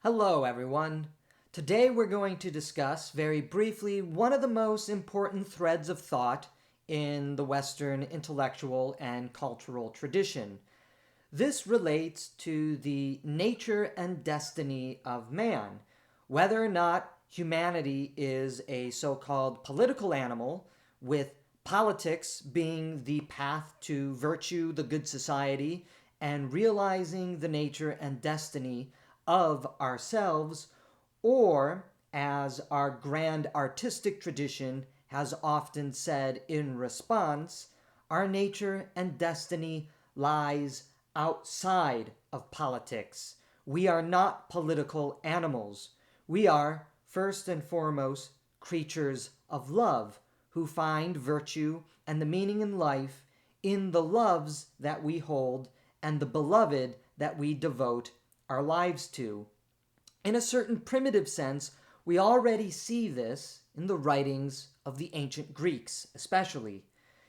Hello, everyone. Today we're going to discuss very briefly one of the most important threads of thought in the Western intellectual and cultural tradition. This relates to the nature and destiny of man, whether or not humanity is a so called political animal, with politics being the path to virtue, the good society, and realizing the nature and destiny of ourselves, or as our grand artistic tradition has often said in response, our nature and destiny lies outside of politics. We are not political animals. We are, first and foremost, creatures of love who find virtue and the meaning in life in the loves that we hold and the beloved that we devote our lives to. In a certain primitive sense, we already see this in the writings of the ancient Greeks, especially.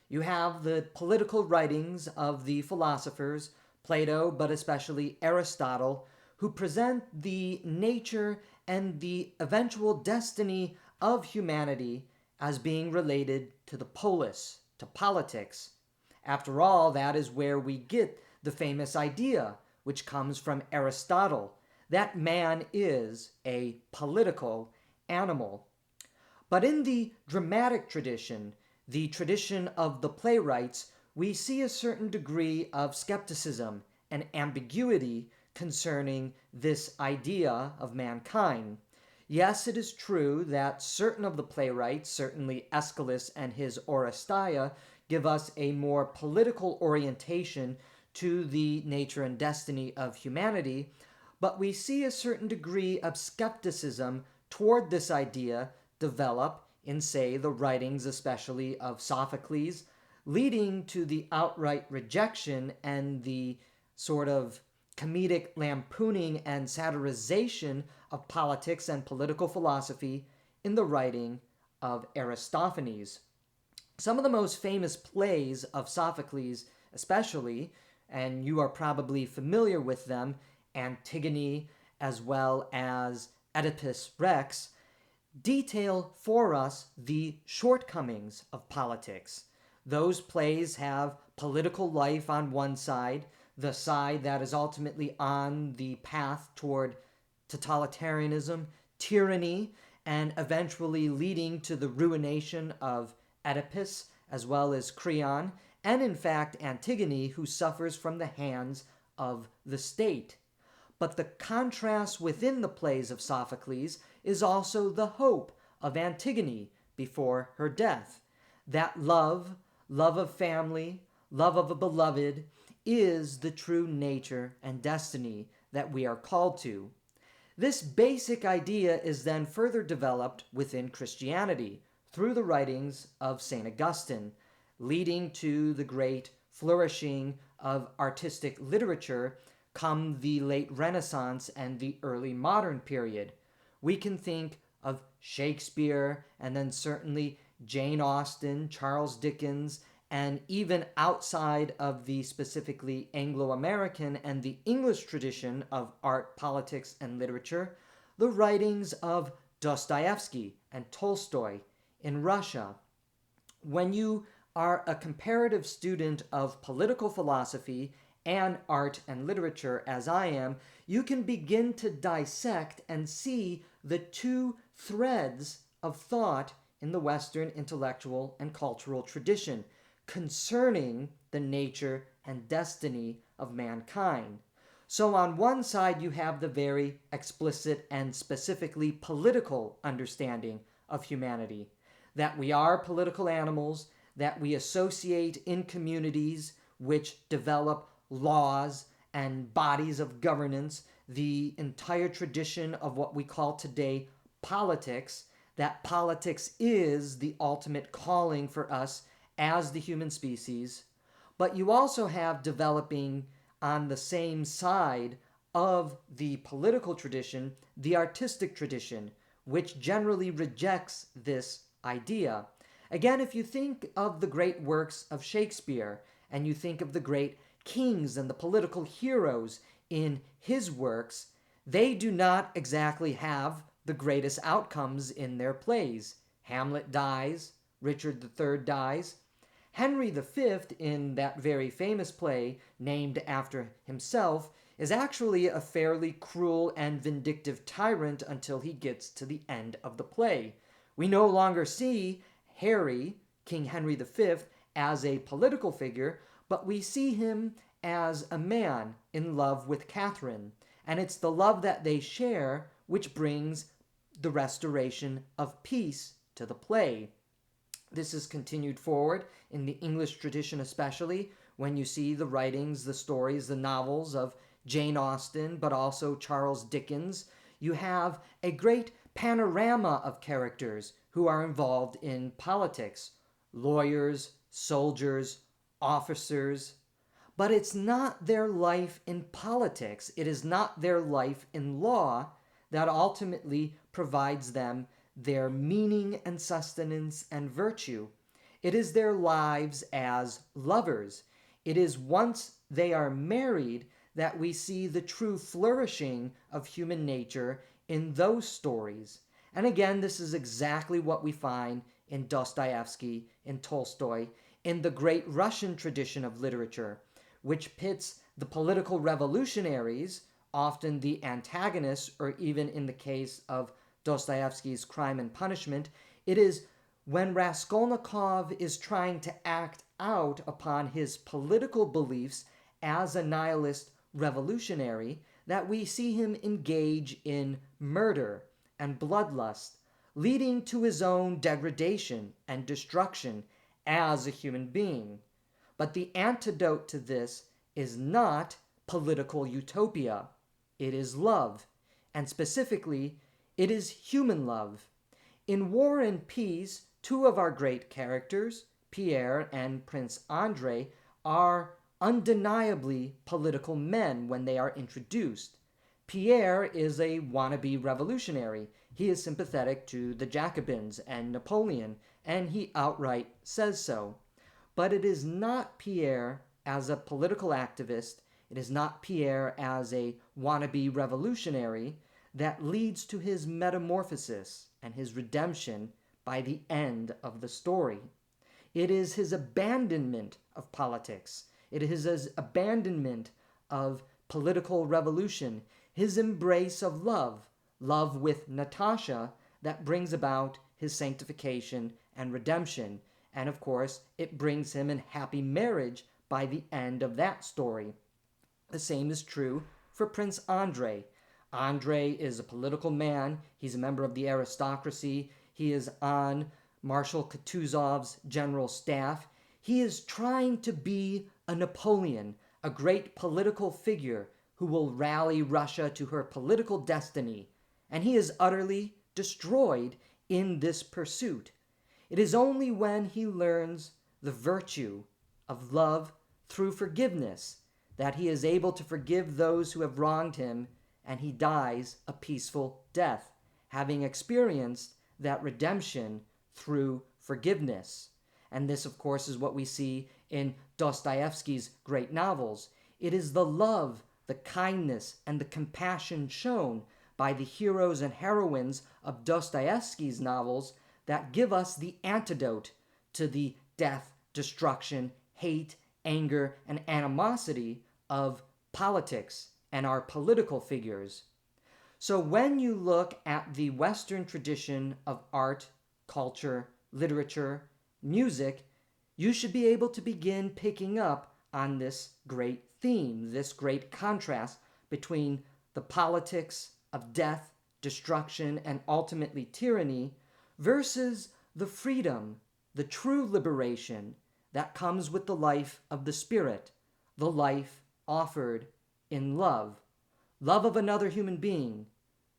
You have the political writings of the philosophers, Plato, but especially Aristotle, who present the nature and the eventual destiny of humanity as being related to the polis, to politics. After all, that is where we get the famous idea, which comes from Aristotle, that man is a political animal. But in the dramatic tradition, the tradition of the playwrights, we see a certain degree of skepticism and ambiguity concerning this idea of mankind. Yes, it is true that certain of the playwrights, certainly Aeschylus and his Oresteia, give us a more political orientation to the nature and destiny of humanity, but we see a certain degree of skepticism toward this idea develop in, say, the writings especially of Sophocles, leading to the outright rejection and the sort of comedic lampooning and satirization of politics and political philosophy in the writing of Aristophanes. Some of the most famous plays of Sophocles, especially, and you are probably familiar with them, Antigone as well as Oedipus Rex, detail for us the shortcomings of politics. Those plays have political life on one side, the side that is ultimately on the path toward totalitarianism, tyranny, and eventually leading to the ruination of Oedipus as well as Creon, and in fact Antigone, who suffers from the hands of the state. But the contrast within the plays of Sophocles is also the hope of Antigone before her death. That love, love of family, love of a beloved, is the true nature and destiny that we are called to. This basic idea is then further developed within Christianity through the writings of St. Augustine, leading to the great flourishing of artistic literature come the late Renaissance and the early modern period. We can think of Shakespeare and then certainly Jane Austen, Charles Dickens, and even outside of the specifically Anglo-American and the English tradition of art, politics, and literature, the writings of Dostoevsky and Tolstoy in Russia. When you are a comparative student of political philosophy and art and literature, as I am, you can begin to dissect and see the two threads of thought in the Western intellectual and cultural tradition concerning the nature and destiny of mankind. So on one side, you have the very explicit and specifically political understanding of humanity, that we are political animals, that we associate in communities which develop laws and bodies of governance, the entire tradition of what we call today politics, that politics is the ultimate calling for us as the human species. But you also have developing on the same side of the political tradition, the artistic tradition, which generally rejects this idea. Again, if you think of the great works of Shakespeare and you think of the great kings and the political heroes in his works, they do not exactly have the greatest outcomes in their plays. Hamlet dies, Richard III dies. Henry V, in that very famous play named after himself, is actually a fairly cruel and vindictive tyrant until he gets to the end of the play. We no longer see Harry, King Henry V, as a political figure, but we see him as a man in love with Catherine. And it's the love that they share which brings the restoration of peace to the play. This is continued forward in the English tradition, especially when you see the writings, the stories, the novels of Jane Austen, but also Charles Dickens. You have a great panorama of characters who are involved in politics: lawyers, soldiers, officers. But it's not their life in politics, it is not their life in law that ultimately provides them their meaning and sustenance and virtue. It is their lives as lovers. It is once they are married that we see the true flourishing of human nature in those stories. And again, this is exactly what we find in Dostoevsky, in Tolstoy, in the great Russian tradition of literature, which pits the political revolutionaries, often the antagonists, or even in the case of Dostoevsky's Crime and Punishment, it is when Raskolnikov is trying to act out upon his political beliefs as a nihilist revolutionary that we see him engage in murder and bloodlust, leading to his own degradation and destruction as a human being. But the antidote to this is not political utopia. It is love, and specifically, it is human love. In War and Peace, two of our great characters, Pierre and Prince Andrei, are undeniably political men when they are introduced. Pierre is a wannabe revolutionary. He is sympathetic to the Jacobins and Napoleon, and he outright says so. But it is not Pierre as a political activist, it is not Pierre as a wannabe revolutionary that leads to his metamorphosis and his redemption by the end of the story. It is his abandonment of politics. It is his abandonment of political revolution, his embrace of love, love with Natasha, that brings about his sanctification and redemption. And of course, it brings him in happy marriage by the end of that story. The same is true for Prince Andrei. Andrei is a political man. He's a member of the aristocracy. He is on Marshal Kutuzov's general staff. He is trying to be a Napoleon, a great political figure who will rally Russia to her political destiny. And he is utterly destroyed in this pursuit. It is only when he learns the virtue of love through forgiveness that he is able to forgive those who have wronged him, and he dies a peaceful death, having experienced that redemption through forgiveness. And this, of course, is what we see in Dostoevsky's great novels. It is the love, the kindness, and the compassion shown by the heroes and heroines of Dostoevsky's novels that give us the antidote to the death, destruction, hate, anger, and animosity of politics and our political figures. So when you look at the Western tradition of art, culture, literature, music, you should be able to begin picking up on this great theme, this great contrast between the politics of death, destruction, and ultimately tyranny versus the freedom, the true liberation that comes with the life of the Spirit, the life offered in love, love of another human being,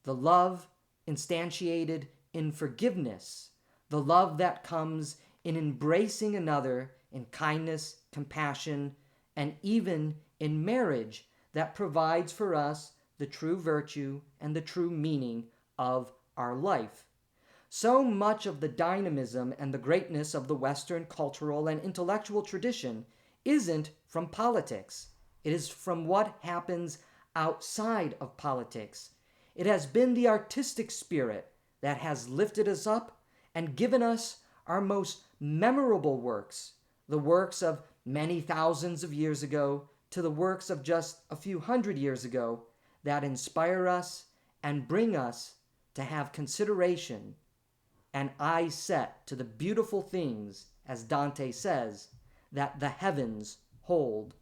the love instantiated in forgiveness, the love that comes in embracing another in kindness, compassion, and even in marriage that provides for us the true virtue and the true meaning of our life. So much of the dynamism and the greatness of the Western cultural and intellectual tradition isn't from politics. It is from what happens outside of politics. It has been the artistic spirit that has lifted us up and given us our most memorable works, the works of many thousands of years ago to the works of just a few hundred years ago, that inspire us and bring us to have consideration and eyes set to the beautiful things, as Dante says, that the heavens hold.